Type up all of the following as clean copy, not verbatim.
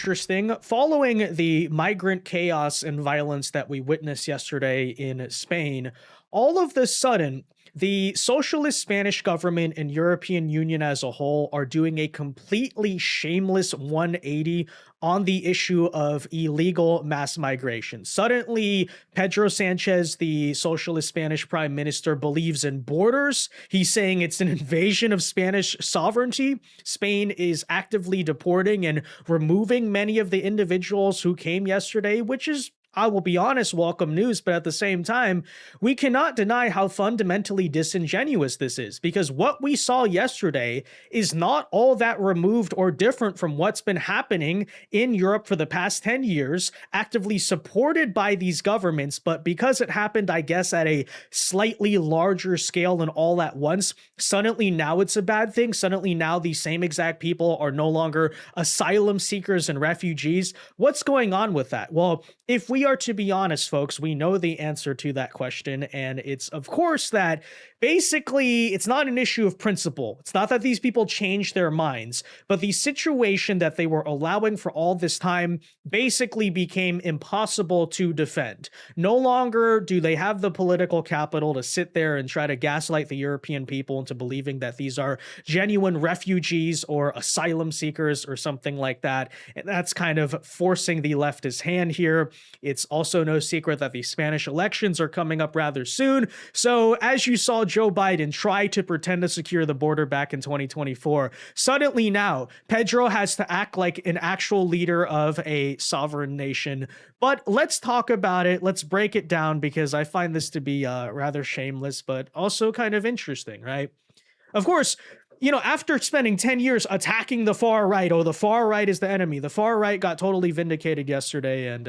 interesting. Following the migrant chaos and violence that we witnessed yesterday in Spain, all of a sudden, the socialist Spanish government and European Union as a whole are doing a completely shameless 180 on the issue of illegal mass migration. Suddenly, Pedro Sanchez, the socialist Spanish prime minister, believes in borders. He's saying it's an invasion of Spanish sovereignty. Spain is actively deporting and removing many of the individuals who came yesterday, which is, I will be honest, welcome news, but at the same time, we cannot deny how fundamentally disingenuous this is, because what we saw yesterday is not all that removed or different from what's been happening in Europe for the past 10 years, actively supported by these governments, but because it happened, I guess, at a slightly larger scale and all at once, suddenly now it's a bad thing. Suddenly now these same exact people are no longer asylum seekers and refugees. What's going on with that? Well, if we are to be honest, folks, we know the answer to that question, and it's, of course, that basically it's not an issue of principle. It's not that these people changed their minds, but the situation that they were allowing for all this time basically became impossible to defend. No longer do they have the political capital to sit there and try to gaslight the European people into believing that these are genuine refugees or asylum seekers or something like that. And that's kind of forcing the leftist hand here. It's also no secret that the Spanish elections are coming up rather soon. So as you saw Joe Biden try to pretend to secure the border back in 2024, suddenly now Pedro has to act like an actual leader of a sovereign nation. But let's talk about it. Let's break it down, because I find this to be rather shameless, but also kind of interesting, right? Of course, you know, after spending 10 years attacking the far right, oh, the far right is the enemy. The far right got totally vindicated yesterday. And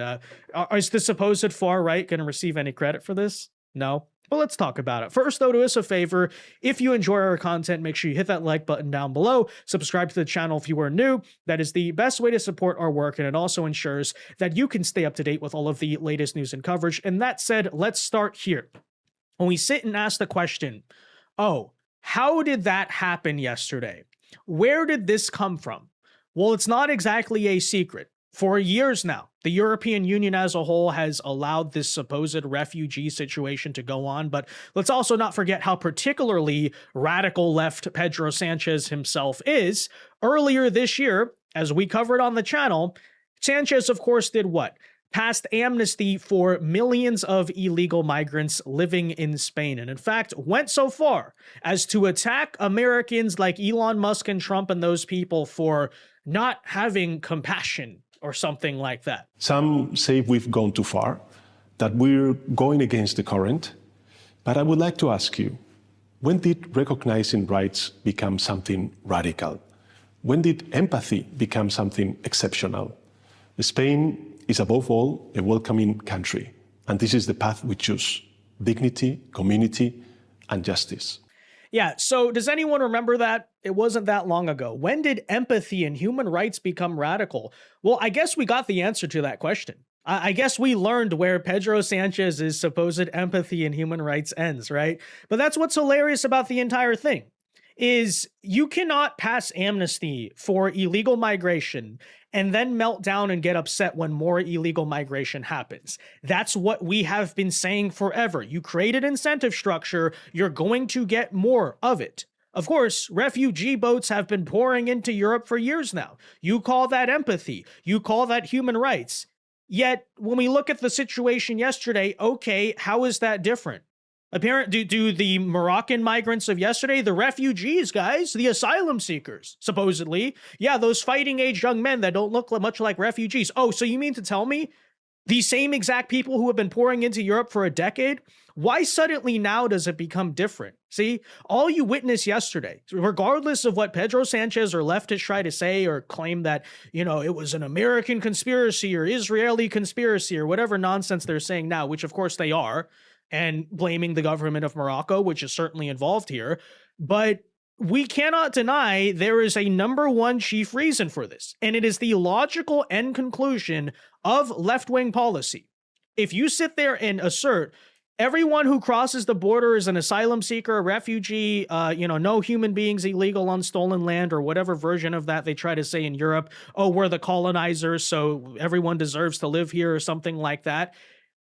is the supposed far right going to receive any credit for this? No. But let's talk about it. First, though, do us a favor. If you enjoy our content, make sure you hit that like button down below. Subscribe to the channel if you are new. That is the best way to support our work, and it also ensures that you can stay up to date with all of the latest news and coverage. And that said, let's start here. When we sit and ask the question, oh, how did that happen yesterday? Where did this come from? Well, it's not exactly a secret. For years now, the European Union as a whole has allowed this supposed refugee situation to go on, but let's also not forget how particularly radical left Pedro Sanchez himself is. Earlier this year, as we covered on the channel, Sanchez, of course, did what? Passed amnesty for millions of illegal migrants living in Spain, and in fact went so far as to attack Americans like Elon Musk and Trump and those people for not having compassion or something like that. Some say we've gone too far, that we're going against the current, but I would like to ask you, when did recognizing rights become something radical? When did empathy become something exceptional? Spain is above all a welcoming country, and this is the path we choose: dignity, community, and justice. Yeah, so does anyone remember that? It wasn't that long ago. When did empathy and human rights become radical? Well, I guess we got the answer to that question. I guess we learned where Pedro Sanchez's supposed empathy and human rights ends, right? But that's what's hilarious about the entire thing, is you cannot pass amnesty for illegal migration and then melt down and get upset when more illegal migration happens. That's what we have been saying forever. You create an incentive structure, you're going to get more of it. Of course, refugee boats have been pouring into Europe for years now. You call that empathy. You call that human rights. Yet, when we look at the situation yesterday, okay, how is that different? Apparently, do the Moroccan migrants of yesterday, the refugees, guys, the asylum seekers, supposedly, yeah, those fighting-age young men that don't look much like refugees. Oh, so you mean to tell me the same exact people who have been pouring into Europe for a decade? Why suddenly now does it become different? See, all you witnessed yesterday, regardless of what Pedro Sanchez or leftists try to say or claim that, you know, it was an American conspiracy or Israeli conspiracy or whatever nonsense they're saying now, which of course they are, and blaming the government of Morocco, which is certainly involved here. But we cannot deny there is a number one chief reason for this, and it is the logical end conclusion of left-wing policy. If you sit there and assert Everyone who crosses the border is an asylum seeker, a refugee, no human beings illegal on stolen land, or whatever version of that they try to say in Europe. Oh, we're the colonizers, so everyone deserves to live here, or something like that.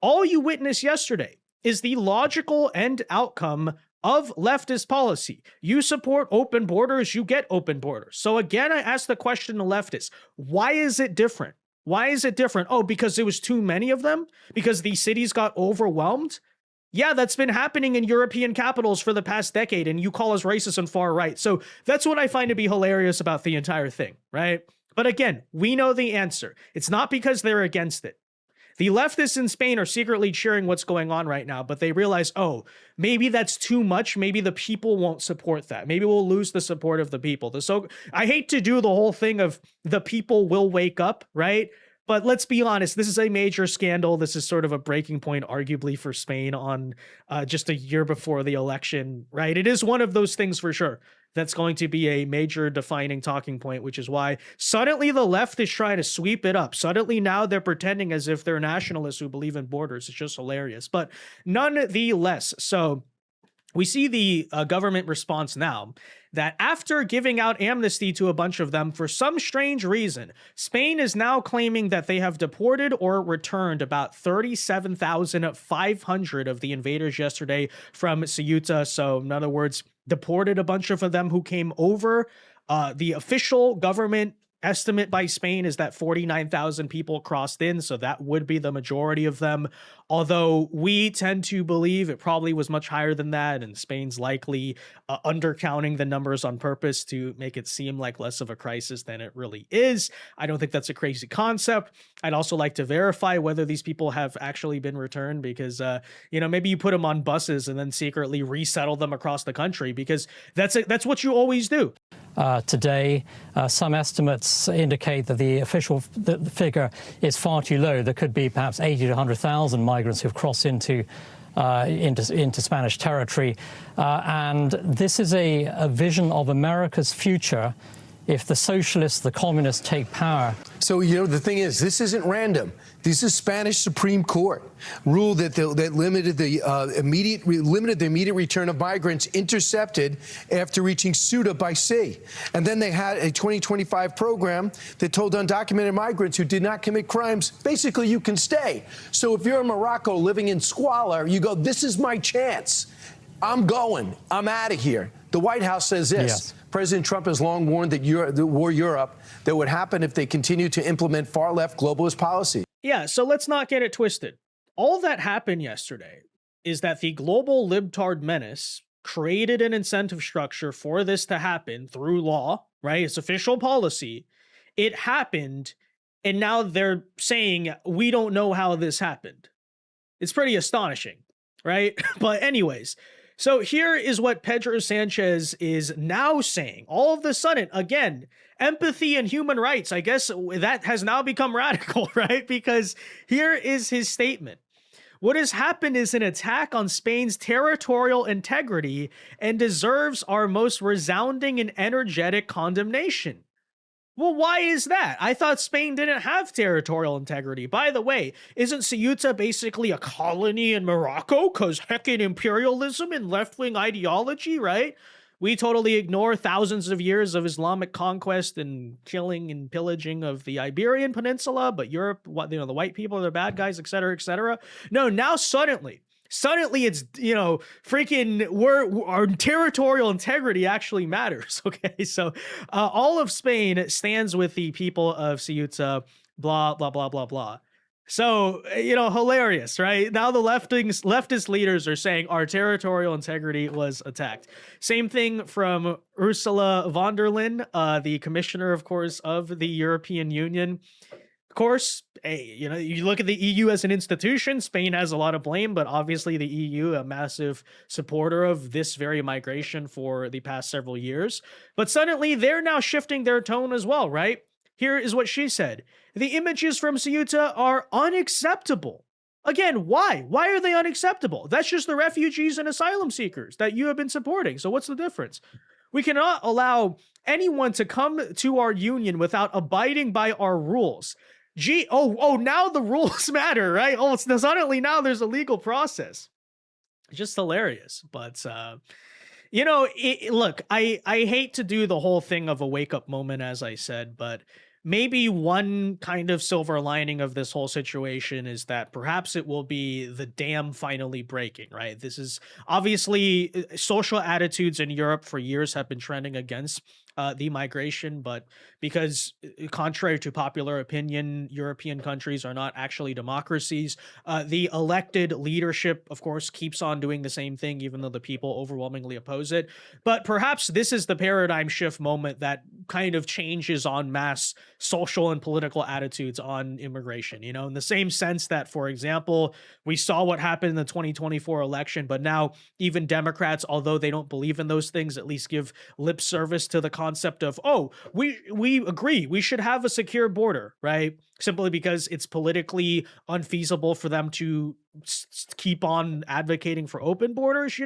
All you witnessed yesterday is the logical end outcome of leftist policy. You support open borders, you get open borders. So again, I ask the question to leftists, why is it different? Why is it different? Oh, because there was too many of them? Because these cities got overwhelmed? Yeah, that's been happening in European capitals for the past decade, and you call us racist and far right. So that's what I find to be hilarious about the entire thing, right? But again, we know the answer. It's not because they're against it. The leftists in Spain are secretly cheering what's going on right now, but they realize, oh, maybe that's too much. Maybe the people won't support that. Maybe we'll lose the support of the people. I hate to do the whole thing of the people will wake up, right? But let's be honest, this is a major scandal. This is sort of a breaking point, arguably, for Spain on just a year before the election, right? It is one of those things for sure that's going to be a major defining talking point, which is why suddenly the left is trying to sweep it up. Suddenly now they're pretending as if they're nationalists who believe in borders. It's just hilarious. But nonetheless, so we see the government response now that after giving out amnesty to a bunch of them, for some strange reason, Spain is now claiming that they have deported or returned about 37,500 of the invaders yesterday from Ceuta. So in other words, deported a bunch of them who came over. The official government estimate by Spain is that 49,000 people crossed in, so that would be the majority of them. Although we tend to believe it probably was much higher than that, and Spain's likely undercounting the numbers on purpose to make it seem like less of a crisis than it really is. I don't think that's a crazy concept. I'd also like to verify whether these people have actually been returned, because maybe you put them on buses and then secretly resettle them across the country, because that's what you always do. Today, some estimates indicate that the official figure is far too low. There could be perhaps 80 to 100,000 migrants who've crossed into Spanish territory. And this is a vision of America's future if the socialists, the communists take power. So, the thing is, this isn't random. This is Spanish Supreme Court ruled that limited the immediate return of migrants intercepted after reaching Ceuta by sea. And then they had a 2025 program that told undocumented migrants who did not commit crimes, basically, you can stay. So if you're in Morocco living in squalor, you go, this is my chance. I'm going. I'm out of here. The White House says this. Yes. President Trump has long warned that Europe that would happen if they continue to implement far-left globalist policy. Yeah, so let's not get it twisted. All that happened yesterday is that the global libtard menace created an incentive structure for this to happen through law, right? It's official policy. It happened, and now they're saying, we don't know how this happened. It's pretty astonishing, right? But anyways, so here is what Pedro Sanchez is now saying. All of a sudden, again, empathy and human rights, I guess that has now become radical, right? Because here is his statement. What has happened is an attack on Spain's territorial integrity and deserves our most resounding and energetic condemnation. Well, why is that? I thought Spain didn't have territorial integrity. By the way, isn't Ceuta basically a colony in Morocco? Because heckin' imperialism and left-wing ideology, right? We totally ignore thousands of years of Islamic conquest and killing and pillaging of the Iberian Peninsula, but Europe, the white people are the bad guys, et cetera, et cetera. No, now suddenly it's, freaking our territorial integrity actually matters. Okay. So all of Spain stands with the people of Ceuta, blah, blah, blah, blah, blah. So, hilarious, right? Now the leftist leaders are saying our territorial integrity was attacked. Same thing from Ursula Von der Leyen, the commissioner, of course, of the European Union. Of course, hey, you look at the EU as an institution, Spain has a lot of blame, but obviously the EU, a massive supporter of this very migration for the past several years. But suddenly they're now shifting their tone as well, right? Here is what she said. The images from Ceuta are unacceptable. Again, why? Why are they unacceptable? That's just the refugees and asylum seekers that you have been supporting. So what's the difference? We cannot allow anyone to come to our union without abiding by our rules. Now the rules matter, right? Oh, suddenly now there's a legal process. Just hilarious. But look, I hate to do the whole thing of a wake up moment, as I said, but maybe one kind of silver lining of this whole situation is that perhaps it will be the dam finally breaking, right? This is obviously social attitudes in Europe for years have been trending against the migration, but because contrary to popular opinion, European countries are not actually democracies. The elected leadership, of course, keeps on doing the same thing, even though the people overwhelmingly oppose it. But perhaps this is the paradigm shift moment that kind of changes en masse social and political attitudes on immigration, in the same sense that, for example, we saw what happened in the 2024 election, but now even Democrats, although they don't believe in those things, at least give lip service to the concept of, oh, we agree, we should have a secure border, right? Simply because it's politically unfeasible for them to keep on advocating for open borders,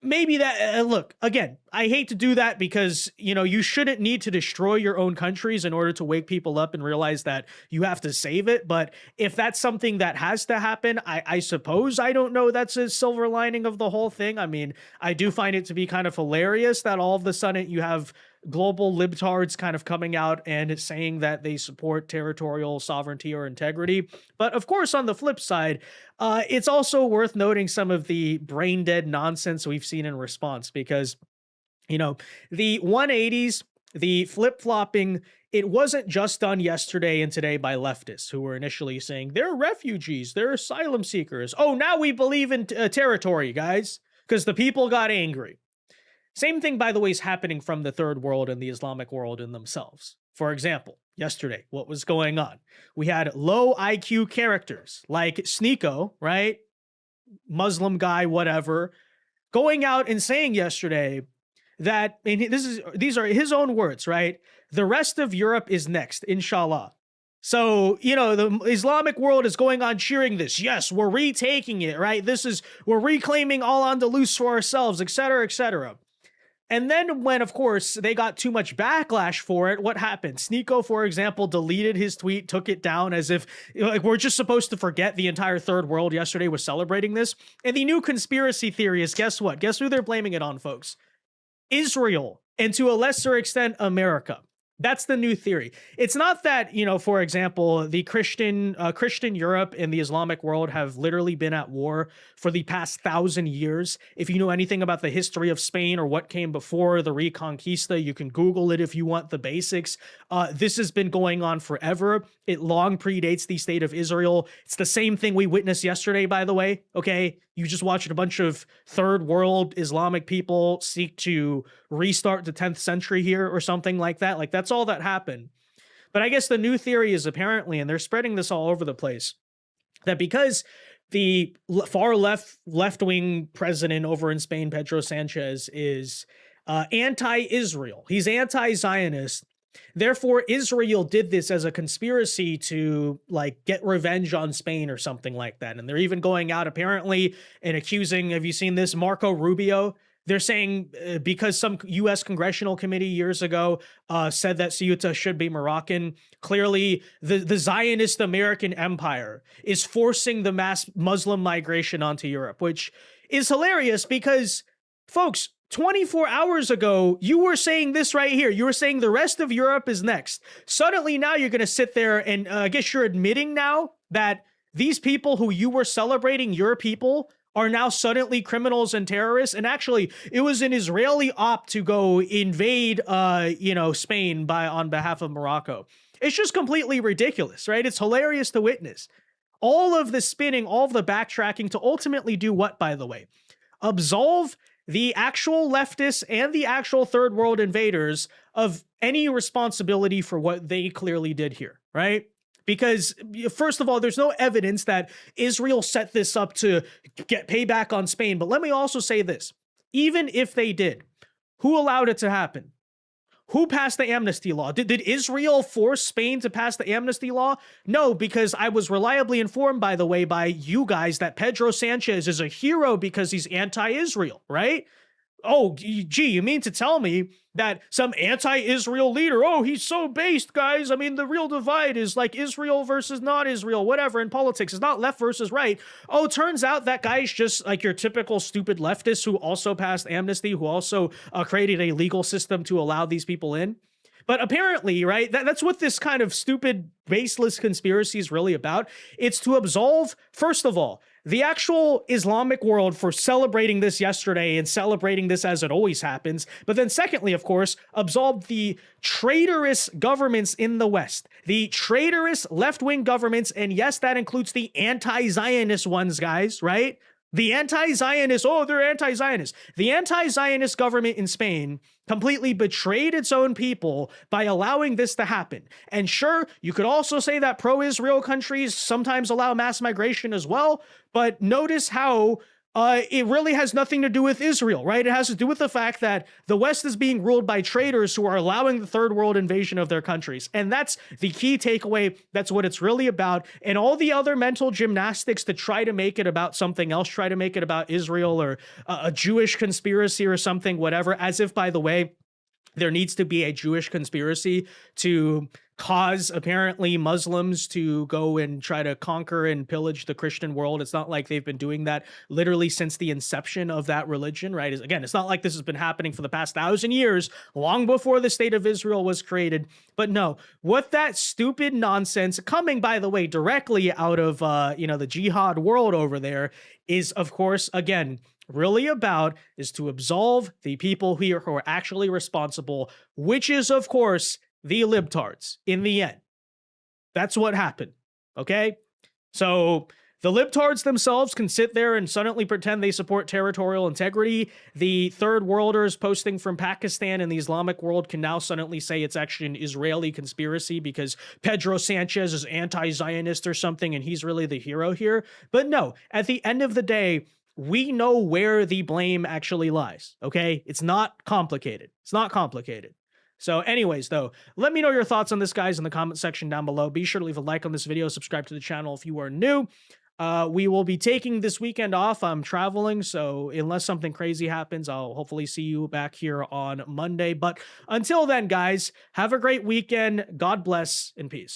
maybe that, look, again, I hate to do that because, you shouldn't need to destroy your own countries in order to wake people up and realize that you have to save it. But if that's something that has to happen, I suppose, I don't know, that's a silver lining of the whole thing. I mean, I do find it to be kind of hilarious that all of a sudden you have global libtards kind of coming out and saying that they support territorial sovereignty or integrity. But of course, on the flip side, it's also worth noting some of the brain dead nonsense we've seen in response because, the 180s, the flip-flopping, it wasn't just done yesterday and today by leftists who were initially saying they're refugees, they're asylum seekers. Oh, now we believe in territory, guys, because the people got angry. Same thing, by the way, is happening from the third world and the Islamic world in themselves. For example, yesterday, what was going on? We had low IQ characters like Sneeko, right? Muslim guy, whatever, going out and saying yesterday that, and these are his own words, right? The rest of Europe is next, inshallah. So, the Islamic world is going on cheering this. Yes, we're retaking it, right? We're reclaiming Al-Andalus for ourselves, etc., etc. And then when, of course, they got too much backlash for it, what happened? Sneeko, for example, deleted his tweet, took it down as if, we're just supposed to forget the entire third world yesterday was celebrating this. And the new conspiracy theory is, guess what? Guess who they're blaming it on, folks? Israel, and to a lesser extent, America. That's the new theory. It's not that, for example, the Christian Europe and the Islamic world have literally been at war for the past 1,000 years. If you know anything about the history of Spain or what came before the Reconquista, you can Google it if you want the basics. This has been going on forever. It long predates the state of Israel. It's the same thing we witnessed yesterday, by the way. Okay, you just watched a bunch of third world Islamic people seek to restart the 10th century here or something like that. Like, that's all that happened. But I guess the new theory is apparently, and they're spreading this all over the place, that because the far left-wing president over in Spain, Pedro Sanchez, is anti-Israel, he's anti-Zionist, therefore Israel did this as a conspiracy to get revenge on Spain or something like that. And they're even going out apparently and accusing, have you seen this, Marco Rubio? They're saying because some U.S. congressional committee years ago said that Ceuta should be Moroccan, clearly the Zionist American empire is forcing the mass Muslim migration onto Europe, which is hilarious because, folks, 24 hours ago, you were saying this right here. You were saying the rest of Europe is next. Suddenly now you're going to sit there and I guess you're admitting now that these people who you were celebrating, your people, are now suddenly criminals and terrorists. And actually, it was an Israeli op to go invade, Spain on behalf of Morocco. It's just completely ridiculous, right? It's hilarious to witness. All of the spinning, all of the backtracking to ultimately do what, by the way? Absolve the actual leftists and the actual third world invaders of any responsibility for what they clearly did here, right? Because, first of all, there's no evidence that Israel set this up to get payback on Spain. But let me also say this. Even if they did, who allowed it to happen? Who passed the amnesty law? Did Israel force Spain to pass the amnesty law? No, because I was reliably informed, by the way, by you guys that Pedro Sanchez is a hero because he's anti-Israel, right? oh, gee, you mean to tell me that some anti-Israel leader, oh, he's so based, guys. I mean, the real divide is like Israel versus not Israel, whatever, in politics. It's not left versus right. Oh, turns out that guy's just like your typical stupid leftist who also passed amnesty, who also created a legal system to allow these people in. But apparently, right, that's what this kind of stupid, baseless conspiracy is really about. It's to absolve, first of all, the actual Islamic world for celebrating this yesterday and celebrating this as it always happens. But then secondly, of course, absolve the traitorous governments in the West, the traitorous left-wing governments. And yes, that includes the anti-Zionist ones, guys, right? The anti-Zionist, oh, they're anti-Zionist. The anti-Zionist government in Spain completely betrayed its own people by allowing this to happen. And sure, you could also say that pro-Israel countries sometimes allow mass migration as well, but notice how it really has nothing to do with Israel, right? It has to do with the fact that the West is being ruled by traitors who are allowing the third world invasion of their countries. And that's the key takeaway. That's what it's really about. And all the other mental gymnastics to try to make it about something else, try to make it about Israel or a Jewish conspiracy or something, whatever, as if, by the way, there needs to be a Jewish conspiracy to cause apparently Muslims to go and try to conquer and pillage the Christian world. It's not like they've been doing that literally since the inception of that religion, right? Again, it's not like this has been happening for the past 1,000 years, long before the state of Israel was created. But no, what that stupid nonsense, coming, by the way, directly out of, the jihad world over there, is, of course, again, really about is to absolve the people who are actually responsible, which is, of course, the libtards in the end. That's what happened, okay? So the libtards themselves can sit there and suddenly pretend they support territorial integrity. The third worlders posting from Pakistan and the Islamic world can now suddenly say it's actually an Israeli conspiracy because Pedro Sanchez is anti-Zionist or something and he's really the hero here. But no, at the end of the day, we know where the blame actually lies, okay? It's not complicated. It's not complicated. So anyways, though, let me know your thoughts on this, guys, in the comment section down below. Be sure to leave a like on this video, subscribe to the channel if you are new. We will be taking this weekend off. I'm traveling, so unless something crazy happens, I'll hopefully see you back here on Monday. But until then, guys, have a great weekend. God bless and peace.